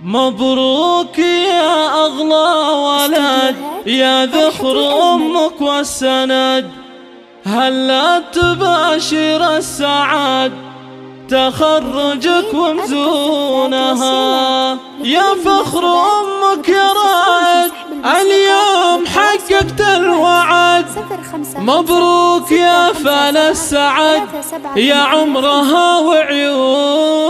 مبروك يا أغلى ولد يا ذخر أمك والسند، هلا تباشر السعد تخرجك ومزونها، يا فخر أمك يا رائد اليوم حققت الوعد. مبروك يا فال السعد يا عمرها وعيونها.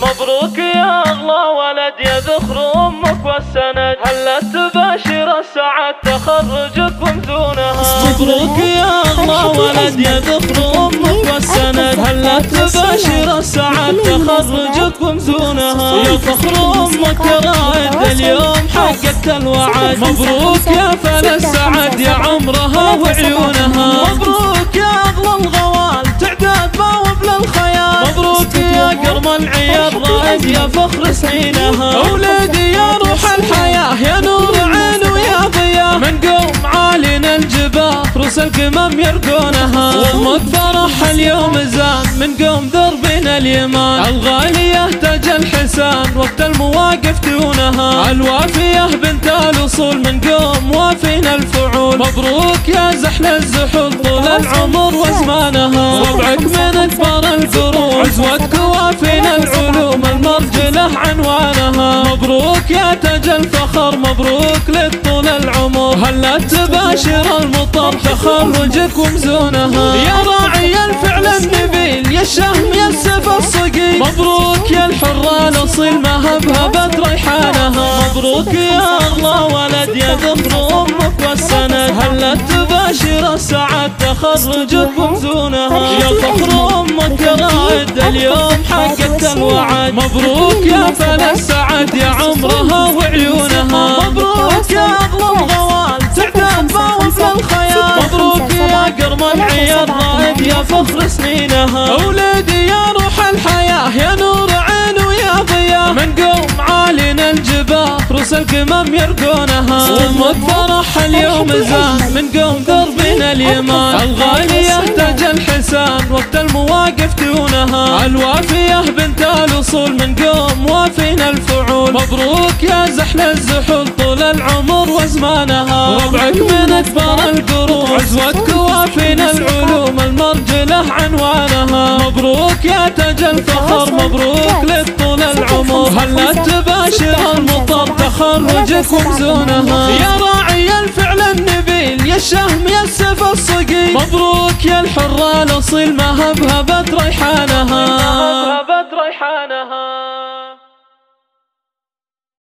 مبروك يا أغلى ولد يا ذخر أمك والسند، هلا تباشر السعد تخرجك ومزونها. مبروك يا أغلى ولد يا ذخر أمك والسند، هلا تباشر السعد تخرجك ومزونها، يا فخر أمك يا رائد اليوم حققت الوعد. مبروك يا فال السعد يا عمرها وعيونها. مبروك يا أغلى الغوال تعداد ما وبل الخيال، مبروك يا قرم العيال رائد يا فخر سنينها. أولادي يا روح الحياة يا نور عين ويا ضياء، من قوم عالينا الجباه روس القمم يرقونها. وامك فرح اليوم زان من قوم دربنا اليمان، الغالية تاج الحسان وقت المواقف دونها، الوافية بنت الأصول من قوم وافينا الفعول. مبروك يا زحل الزحول طول العمر وزمانها، ربعك من أكبر القرون عزوتك وافينا العلوم المرجلة عنوانها. مبروك يا تاج الفخر مبروك للطول العمر، هلا تباشر المطر تخرجك ومزونها، يا راعي الفعل النبيل يا الشهم يا السيف الصقيل. مبروك يا الحرة الأصيل ما هبهبت ريحانها. مبروك يا أغلى ولد يا ذخر أمك والسند، هلا تباشر السعد تخرجك ومزونها، يا فخر أمك يا رائد اليوم حققت الوعد. مبروك يا فال السعد يا عمرها وعيونها. مبروك يا أغلى الغوال تعداد ما وبل الخيال، مبروك يا قرم العيال رائد يا فخر سنينها. أولادي يا روح الحياة يا نور عين ويا ضياء، من قوم عالينا الجباه روس القمم يرقونها. وامك فرح اليوم زان من قوم دربنا اليمان، الغالية تاج الحسان وقت المواقف دونها، الوافية بنت الأصول من قوم وافينا الفعول. مبروك يا زحل الزحول طول العمر وزمانها، ربعك من أكبر القرون عزوتك وافينا العلوم المرجلة عنوانها. مبروك يا تاج الفخر مبروك للطول العمر، هلا تباشر المطر تخرجك ومزونها، يا راعي الفعل النبيل يا الشهم يا السيف الصقيل. مبروك يا الحرة الأصيل ما هبهبت ريحانها.